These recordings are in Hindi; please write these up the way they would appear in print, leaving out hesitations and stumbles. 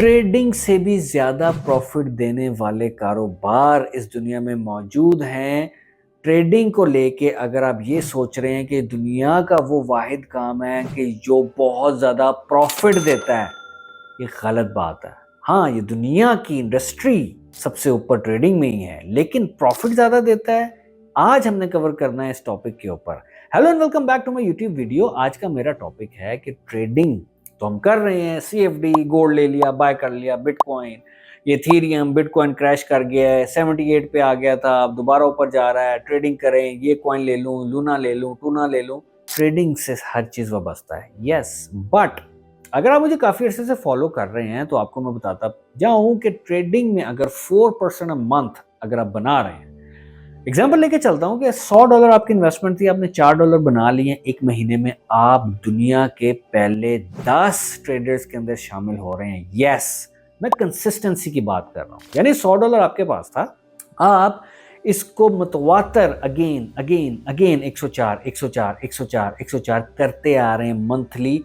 ट्रेडिंग से भी ज़्यादा प्रॉफिट देने वाले कारोबार इस दुनिया में मौजूद हैं। ट्रेडिंग को लेके अगर आप ये सोच रहे हैं कि दुनिया का वो वाहिद काम है कि जो बहुत ज़्यादा प्रॉफिट देता है, ये गलत बात है। हाँ, ये दुनिया की इंडस्ट्री सबसे ऊपर ट्रेडिंग में ही है, लेकिन प्रॉफिट ज़्यादा देता है। आज हमने कवर करना है इस टॉपिक के ऊपर। Hello and welcome back to my YouTube video. आज का मेरा टॉपिक है कि ट्रेडिंग तो हम कर रहे हैं, सीएफडी, गोल्ड ले लिया, बाय कर लिया, बिटकॉइन, ये इथेरियम, बिटकॉइन क्रैश कर गया है, 78 पे आ गया था, अब दोबारा ऊपर जा रहा है, ट्रेडिंग करें, ये कॉइन ले लूं, लूना ले लूं, टूना ले लूं। ट्रेडिंग से हर चीज वाबस्ता है, यस, बट अगर आप मुझे काफी अर्से से फॉलो कर रहे हैं तो आपको मैं बताता जाऊं कि ट्रेडिंग में अगर 4% अ मंथ अगर आप बना रहे हैं, एग्जाम्पल लेके चलता हूं कि $100 आपकी इन्वेस्टमेंट थी, आपने $4 बना लिए एक महीने में, आप दुनिया के पहले 10 ट्रेडर्स के अंदर शामिल हो रहे हैं। यस, मैं कंसिस्टेंसी की बात कर रहा हूं। यानी $100 आपके पास था, आप इसको मतवातर अगेन अगेन अगेन 104 104 104 104 करते आ रहे हैं मंथली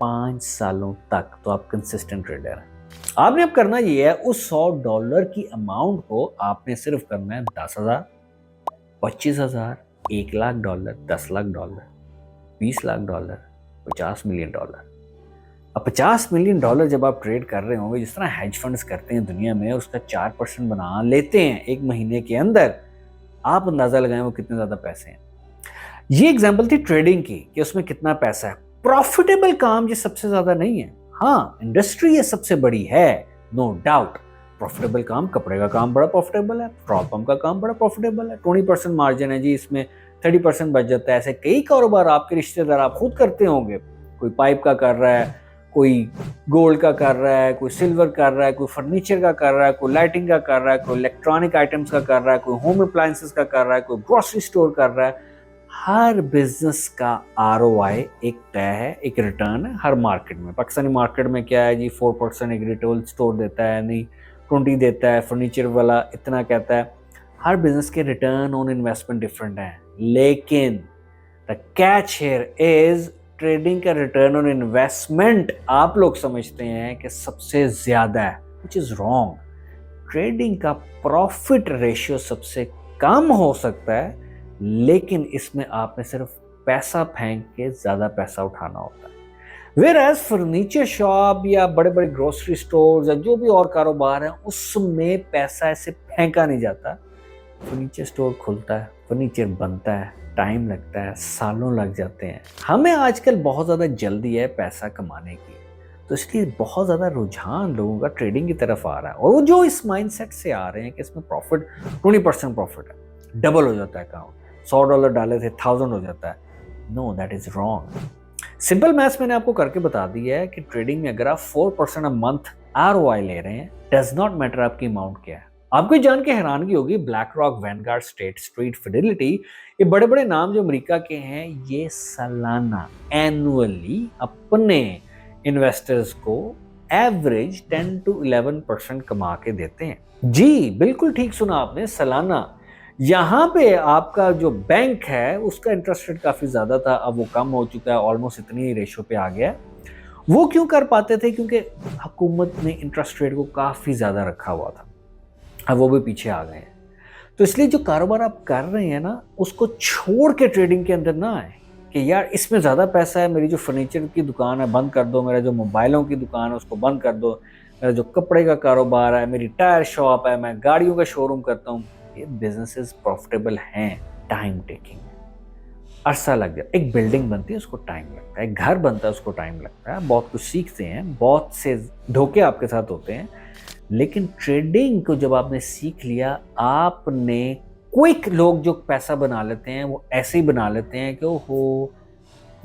5 सालों तक। तो आप कंसिस्टेंट ट्रेडर हैं। आपने अब करना ये है, उस $100 की अमाउंट को आपने सिर्फ करना है 10,000, 25,000, $1,00,000, $10,00,000, $20,00,000, $50 मिलियन। अब $50 मिलियन जब आप ट्रेड कर रहे होंगे, जिस तरह हेज फंड्स करते हैं दुनिया में, उसका 4% बना लेते हैं एक महीने के अंदर, आप अंदाजा लगाएं वो कितने ज्यादा पैसे हैं। ये एग्जांपल थी ट्रेडिंग की कि उसमें कितना पैसा है। प्रॉफिटेबल काम ये सबसे ज्यादा नहीं है। हाँ, इंडस्ट्री ये सबसे बड़ी है, नो डाउट। प्रॉफिटेबल काम, कपड़े का काम बड़ा प्रॉफिटेबल है, पेट्रोल पंप का काम बड़ा प्रॉफिटेबल है, 20% मार्जिन है जी, इसमें 30% बच जाता है। ऐसे कई कारोबार आपके रिश्तेदार आप खुद करते होंगे। कोई पाइप का कर रहा है, कोई गोल्ड का कर रहा है, कोई सिल्वर कर रहा है, कोई फर्नीचर का कर रहा है, कोई लाइटिंग का कर रहा है, कोई इलेक्ट्रॉनिक आइटम्स का कर रहा है, कोई होम अप्लायंसेस का कर रहा है, कोई ग्रोसरी स्टोर कर रहा है। हर बिजनेस का आरओआई एक तय है, एक रिटर्न है हर मार्केट में। पाकिस्तानी मार्केट में क्या है जी, 4% एक रिटेल स्टोर देता है, नहीं 20 देता है, फर्नीचर वाला इतना कहता है। हर बिजनेस के रिटर्न ऑन इन्वेस्टमेंट डिफरेंट है, लेकिन the catch here is trading का रिटर्न ऑन इन्वेस्टमेंट आप लोग समझते हैं कि सबसे ज्यादा है, विच इज रॉन्ग। ट्रेडिंग का प्रॉफिट रेशियो सबसे कम हो सकता है, लेकिन इसमें आपने सिर्फ पैसा फेंक के ज्यादा पैसा उठाना होता है। वेयर फर्नीचर शॉप या बड़े बड़े ग्रोसरी स्टोर या जो भी और कारोबार है, उसमें पैसा ऐसे फेंका नहीं जाता। फर्नीचर स्टोर खुलता है, फर्नीचर बनता है, टाइम लगता है, सालों लग जाते हैं। हमें आजकल बहुत ज़्यादा जल्दी है पैसा कमाने की, तो इसलिए बहुत ज़्यादा रुझान लोगों का ट्रेडिंग की तरफ आ रहा है। और वो जो इस माइंडसेट से आ रहे हैं कि इसमें प्रॉफिट 20% प्रॉफिट है, डबल हो जाता है अकाउंट, $100 डाले थे 1000 हो जाता है। No, that is wrong. Simple maths मैंने आपको करके बता दिया है कि ट्रेडिंग में अगर आप 4% अ मंथ आरओआई ले रहे हैं, डज नॉट मैटर आपकी अमाउंट क्या है। आपको जान के हैरानगी होगी, black rock, Vanguard, state street, Fidelity, ये बड़े बड़े नाम जो अमेरिका के हैं, ये सालाना एनुअली अपने इन्वेस्टर्स को एवरेज 10 to 11% कमा के देते हैं। जी बिल्कुल ठीक सुना आपने, सालाना। यहाँ पे आपका जो बैंक है उसका इंटरेस्ट रेट काफी ज्यादा था, अब वो कम हो चुका है, ऑलमोस्ट इतनी ही रेशो पे आ गया। वो क्यों कर पाते थे? क्योंकि हुकूमत ने इंटरेस्ट रेट को काफी ज्यादा रखा हुआ था, अब वो भी पीछे आ गए हैं। तो इसलिए जो कारोबार आप कर रहे हैं ना, उसको छोड़ के ट्रेडिंग के अंदर ना आए कि यार इसमें ज्यादा पैसा है, मेरी जो फर्नीचर की दुकान है बंद कर दो, मेरा जो मोबाइलों की दुकान है उसको बंद कर दो, मेरा जो कपड़े का कारोबार है, मेरी टायर शॉप है, मैं गाड़ियों का शोरूम करता हूँ। ये बिजनेसेस प्रॉफिटेबल हैं, टाइम टेकिंग, अरसा लग जाता है। एक बिल्डिंग बनती है उसको टाइम लगता है, घर बनता है उसको टाइम लगता है, बहुत कुछ सीखते हैं, बहुत से धोखे आपके साथ होते हैं। लेकिन ट्रेडिंग को जब आपने सीख लिया, आपने क्विक, लोग जो पैसा बना लेते हैं वो ऐसे ही बना लेते हैं कि ओहो,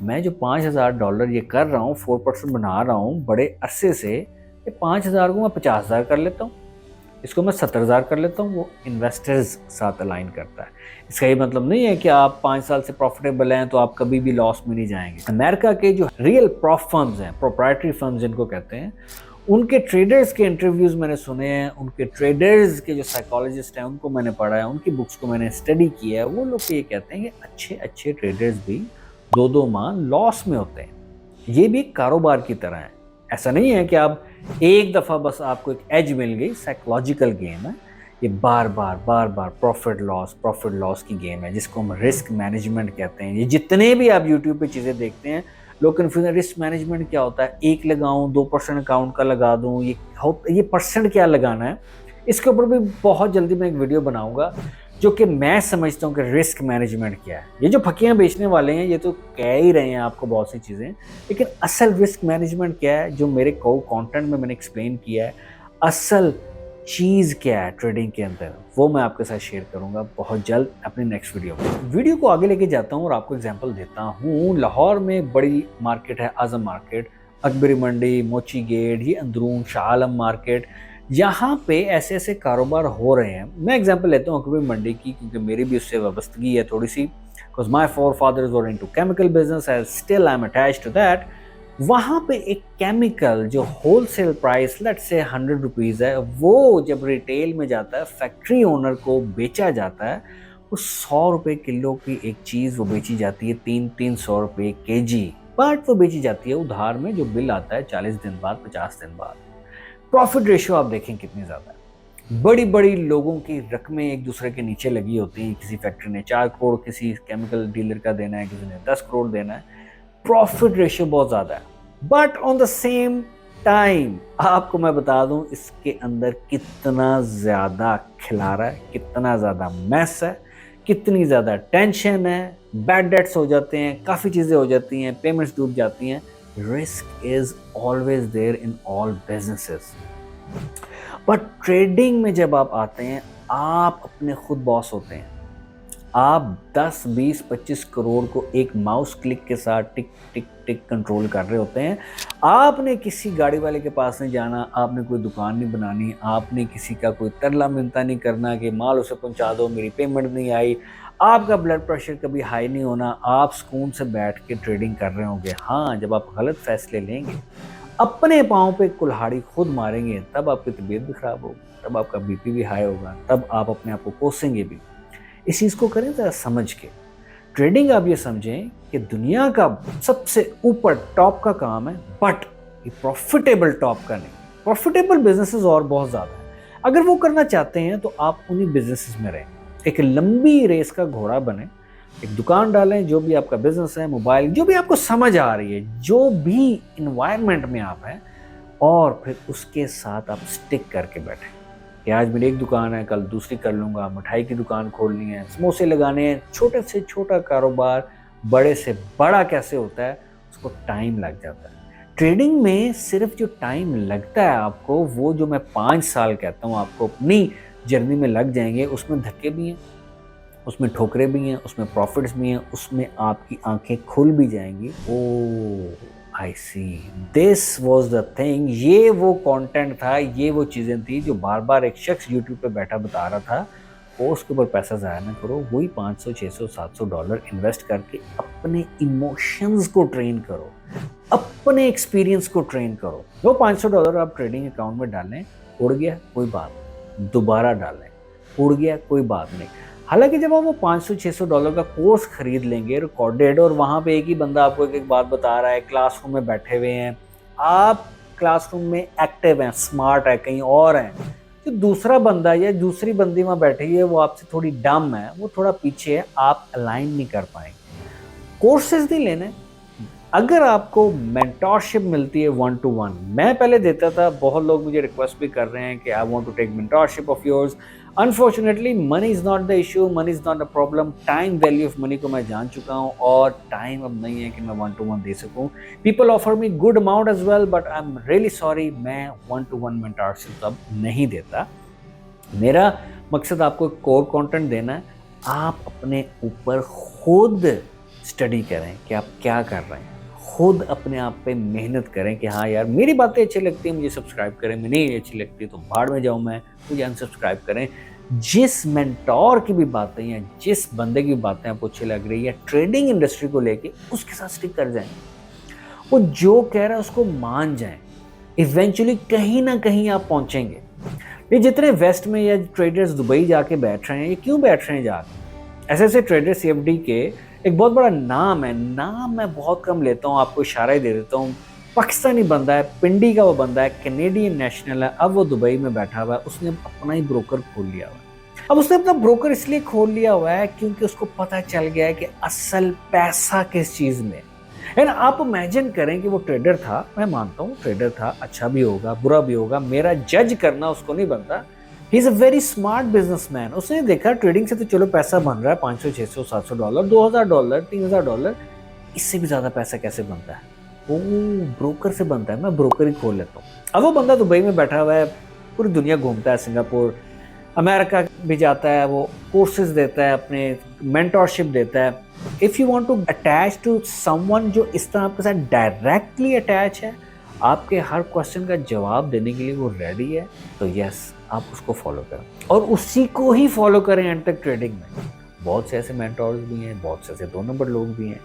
मैं जो $5,000 ये कर रहा हूँ, 4% बना रहा हूँ बड़े अरसे से, ये 5,000 को मैं 50,000 कर लेता हूँ, इसको मैं 70,000 कर लेता हूँ। वो इन्वेस्टर्स साथ अलाइन करता है। इसका ये मतलब नहीं है कि आप 5 साल से प्रॉफिटेबल हैं तो आप कभी भी लॉस में नहीं जाएंगे। अमेरिका के जो रियल प्रॉफ फर्म्स हैं, प्रोप्राइटरी फर्म्स जिनको कहते हैं, उनके ट्रेडर्स के इंटरव्यूज मैंने सुने हैं, उनके ट्रेडर्स के जो साइकोलॉजिस्ट हैं उनको मैंने पढ़ा है, उनकी बुक्स को मैंने स्टडी किया है। वो लोग ये कहते हैं कि अच्छे अच्छे ट्रेडर्स भी 2-2 माह लॉस में होते हैं। ये भी एक कारोबार की तरह है। ऐसा नहीं है कि आप एक दफ़ा बस आपको एक एज मिल गई, साइकोलॉजिकल गेम है। ये बार-बार प्रॉफ़िट लॉस की गेम है, जिसको हम रिस्क मैनेजमेंट कहते हैं। ये जितने भी आप यूट्यूब पे चीज़ें देखते हैं, लोग कन्फ्यूज़न, रिस्क मैनेजमेंट क्या होता है? 1 लगाऊँ, 2% अकाउंट का लगा दूँ, ये परसेंट क्या लगाना है? इसके ऊपर भी बहुत जल्दी मैं एक वीडियो बनाऊँगा, जो कि मैं समझता हूँ कि रिस्क मैनेजमेंट क्या है। ये जो फकियाँ बेचने वाले हैं, ये तो कह ही रहे हैं आपको बहुत सी चीज़ें, लेकिन असल रिस्क मैनेजमेंट क्या है, जो मेरे कंटेंट में मैंने एक्सप्लेन किया है, असल चीज़ क्या है ट्रेडिंग के अंदर, वो मैं आपके साथ शेयर करूँगा बहुत जल्द अपनी नेक्स्ट वीडियो में। वीडियो को आगे लेके जाता हूँ और आपको एग्जांपल देता हूँ। लाहौर में बड़ी मार्केट है, आज़म मार्केट, अकबरी मंडी, मोची गेट, ये अंदरून, शाह आलम मार्केट, यहाँ पे ऐसे-ऐसे कारोबार हो रहे हैं। मैं एग्जांपल लेता हूँ अकबरी मंडी की, क्योंकि मेरी भी उससे वाबस्तगी है थोड़ी-सी, because my forefathers were into chemical business and still I am attached to that. वहाँ पे एक केमिकल जो wholesale price let's say 100 rupees है, वो जब रिटेल में जाता है, फैक्ट्री ओनर को बेचा जाता है, वो 100 रुपए किलो की एक चीज़ वो बेची जाती है 300 रुपए केजी, बट वो बेची जाती है उधार में, जो बिल आता है 40 दिन बाद, 50 दिन बाद। प्रॉफिट रेशियो आप देखें कितनी ज़्यादा है। बड़ी-बड़ी लोगों की रकमें एक दूसरे के नीचे लगी होती हैं। किसी फैक्ट्री ने 4 करोड़ किसी केमिकल डीलर का देना है, किसी ने 10 करोड़ देना है। प्रॉफिट रेशियो बहुत ज़्यादा है, but on the same time आपको मैं बता दूं, इसके अंदर कितना ज़्यादा खिलारा है, कितना ज़्यादा मैस है, कितनी ज़्यादा टेंशन है, बैड डेट्स हो जाते हैं, काफ़ी चीज़ें हो जाती हैं, पेमेंट्स डूब जाती हैं। Risk is always there in all businesses, but trading में जब आप आते हैं, आप अपने खुद बॉस होते हैं। आप 10, 20, 25 करोड़ को एक माउस क्लिक के साथ टिक टिक टिक कंट्रोल कर रहे होते हैं। आपने किसी गाड़ी वाले के पास नहीं जाना, आपने कोई दुकान नहीं बनानी, आपने किसी का कोई तरला मिन्नता नहीं करना कि माल उसे पहुंचा दो, मेरी पेमेंट नहीं आई। आपका ब्लड प्रेशर कभी हाई नहीं होना, आप सुकून से बैठ के ट्रेडिंग कर रहे होंगे। हाँ, जब आप गलत फैसले लेंगे, अपने पाँव पे कुल्हाड़ी खुद मारेंगे, तब आपकी तबीयत भी खराब होगी, तब आपका बीपी भी हाई होगा, तब आप अपने आप को कोसेंगे भी। इस चीज़ को करें ज़रा समझ के। ट्रेडिंग आप ये समझें कि दुनिया का सबसे ऊपर टॉप का काम है, बट ये प्रॉफिटेबल टॉप का नहीं। प्रॉफिटेबल बिजनेसेस और बहुत ज़्यादा है। अगर वो करना चाहते हैं तो आप उन्हीं बिजनेसेस में रहें। एक लंबी रेस का घोड़ा बने, एक दुकान डालें, जो भी आपका बिजनेस है, मोबाइल, जो भी आपको समझ आ रही है, जो भी इन्वायरमेंट में आप हैं, और फिर उसके साथ आप स्टिक करके बैठें कि आज मेरी एक दुकान है, कल दूसरी कर लूँगा, मिठाई की दुकान खोलनी है, समोसे लगाने हैं। छोटे से छोटा कारोबार बड़े से बड़ा कैसे होता है, उसको टाइम लग जाता है। ट्रेडिंग में सिर्फ जो टाइम लगता है आपको, वो जो मैं 5 साल कहता हूँ आपको अपनी जर्नी में लग जाएंगे, उसमें धक्के भी हैं, उसमें ठोकरें भी हैं, उसमें प्रॉफिट्स भी हैं, उसमें आपकी आंखें खुल भी जाएंगी। ओह आई सी, दिस वॉज द थिंग। ये वो कंटेंट था, ये वो चीज़ें थी जो बार बार एक शख्स यूट्यूब पे बैठा बता रहा था। और उसके ऊपर पैसा ज़ाया ना करो, वही 500, 600, 700 डॉलर इन्वेस्ट करके अपने इमोशंस को ट्रेन करो, अपने एक्सपीरियंस को ट्रेन करो। वो 500 डॉलर आप ट्रेडिंग अकाउंट में डालें, उड़ गया कोई बात नहीं, दोबारा डालें, उड़ गया कोई बात नहीं। हालांकि जब आप वो 500-600 डॉलर का कोर्स खरीद लेंगे रिकॉर्डेड, और वहाँ पे एक ही बंदा आपको एक एक बात बता रहा है, क्लासरूम में बैठे हुए हैं, आप क्लासरूम में एक्टिव हैं, स्मार्ट है, कहीं और हैं, जो दूसरा बंदा या दूसरी बंदी वहाँ बैठी है वो आपसे थोड़ी डम है, वो थोड़ा पीछे है, आप अलाइन नहीं कर पाएंगे। कोर्सेज नहीं लेने। अगर आपको मेंटोरशिप मिलती है 1 to 1, मैं पहले देता था, बहुत लोग मुझे रिक्वेस्ट भी कर रहे हैं कि I want to take mentorship of yours. Unfortunately money is not the issue, money is not the problem. Time value of money को मैं जान चुका हूँ, और टाइम अब नहीं है कि मैं 1 to 1 दे सकूँ। People offer me good amount as well, but I am really sorry, मैं 1 to 1 मेंटोरशिप अब नहीं देता। मेरा मकसद आपको कोर कंटेंट देना है। आप अपने ऊपर खुद स्टडी करें कि आप क्या कर रहे हैं, खुद अपने आप पे मेहनत करें कि हाँ यार, मेरी बातें अच्छी लगती हैं मुझे सब्सक्राइब करें, मैं नहीं अच्छी लगती तो भाड़ में जाऊँ मैं, मुझे अनसब्सक्राइब करें। जिस मेंटोर की भी बातें या जिस बंदे की बातें आपको अच्छी लग रही है ट्रेडिंग इंडस्ट्री को लेके, उसके साथ स्टिक कर जाएं। वो जो कह रहा है उसको मान जाएं। इवेंचुअली कहीं ना कहीं आप पहुंचेंगे। ये जितने वेस्ट में या ट्रेडर्स दुबई जाके बैठ रहे हैं, ये क्यों बैठ रहे हैं जाके? ऐसे ऐसे ट्रेडर CFD के एक बहुत बड़ा नाम है, नाम मैं बहुत कम लेता हूँ, आपको इशारा ही दे देता हूँ। पाकिस्तानी बंदा है, पिंडी का वो बंदा है, कैनेडियन नेशनल है, अब वो दुबई में बैठा हुआ है, उसने अपना ही ब्रोकर खोल लिया हुआ है। अब उसने अपना ब्रोकर इसलिए खोल लिया हुआ है क्योंकि उसको पता चल गया है कि असल पैसा किस चीज में है ना। आप इमेजिन करें कि वो ट्रेडर था, मैं मानता हूँ ट्रेडर था, अच्छा भी होगा बुरा भी होगा, मेरा जज करना उसको नहीं बनता। He is a very smart businessman. उसने देखा ट्रेडिंग से तो चलो पैसा बन रहा है, 500 600 700 डॉलर, $2000 $3000, इससे भी ज्यादा पैसा कैसे बनता है? वो ब्रोकर से बनता है, मैं ब्रोकर ही खोल लेता हूँ। अब वो बंदा दुबई में बैठा हुआ है, पूरी दुनिया घूमता है, सिंगापुर अमेरिका भी जाता है, वो कोर्सेज देता है, अपने मेंटोरशिप देता है। If you want to attach to someone जो इस तरह आपके साथ डायरेक्टली अटैच है, आपके हर क्वेश्चन का जवाब देने के लिए वो रेडी है, तो यस आप उसको फॉलो करें और उसी को ही फॉलो करें एंड तक ट्रेडिंग में। बहुत से ऐसे मेंटोर्स भी हैं, बहुत से ऐसे 2 नंबर लोग भी हैं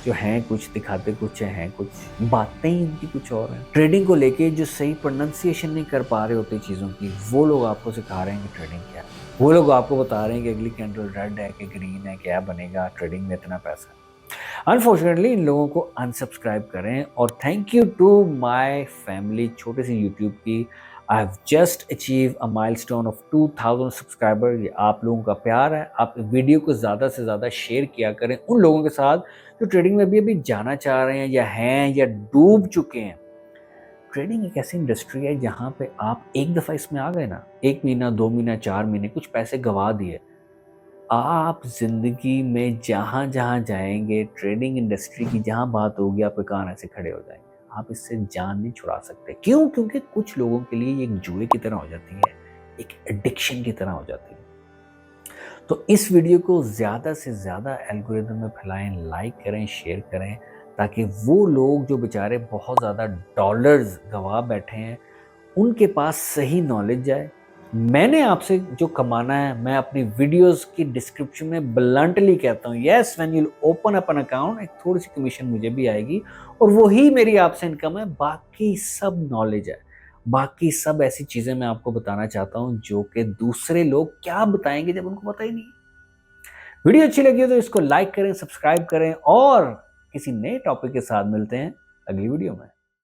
जो हैं कुछ दिखाते कुछ हैं, कुछ बातें ही इनकी कुछ और हैं। ट्रेडिंग को लेके जो सही प्रोनाउंसिएशन नहीं कर पा रहे होते चीज़ों की, वो लोग आपको सिखा रहे हैं कि ट्रेडिंग क्या है। वो लोग आपको बता रहे हैं कि अगली कैंडल रेड है कि ग्रीन है, क्या बनेगा, ट्रेडिंग में इतना पैसा है। अनफॉर्चुनेटली इन लोगों को अनसब्सक्राइब करें। और thank you to my family, छोटे सी यूट्यूब की। I have just achieve a milestone of 2000 subscriber. ये आप लोगों का प्यार है। आप वीडियो को ज़्यादा से ज़्यादा शेयर किया करें उन लोगों के साथ जो ट्रेडिंग में भी अभी जाना चाह रहे हैं या डूब चुके हैं। ट्रेडिंग एक ऐसी इंडस्ट्री है जहाँ पे आप एक दफ़ा इसमें आ गए ना, 1 महीना 2 महीना 4 महीने कुछ पैसे गंवा दिए, आप ज़िंदगी में जहाँ-जहाँ जाएँगे, ट्रेडिंग इंडस्ट्री की जहाँ बात होगी, आपके कान ऐसे खड़े हो जाएँगे। आप इससे जान नहीं छुड़ा सकते। क्यों? क्योंकि कुछ लोगों के लिए ये एक जुए की तरह हो जाती है, एक एडिक्शन की तरह हो जाती है। तो इस वीडियो को ज़्यादा से ज़्यादा एल्गोरिदम में फैलाएं, लाइक करें, शेयर करें, ताकि वो लोग जो बेचारे बहुत ज़्यादा डॉलर्स गंवा बैठे हैं, उनके पास सही नॉलेज जाए। मैंने आपसे जो कमाना है, मैं अपनी वीडियोस की डिस्क्रिप्शन में ब्लंटली कहता हूँ, yes when you open up an account, एक थोड़ी सी कमीशन मुझे भी आएगी और वही मेरी आपसे इनकम है। बाकी सब नॉलेज है, बाकी सब ऐसी चीज़ें मैं आपको बताना चाहता हूँ जो कि दूसरे लोग क्या बताएंगे जब उनको पता ही नहीं। वीडियो अच्छी लगी हो तो इसको लाइक करें, सब्सक्राइब करें और किसी नए टॉपिक के साथ मिलते हैं अगली वीडियो में।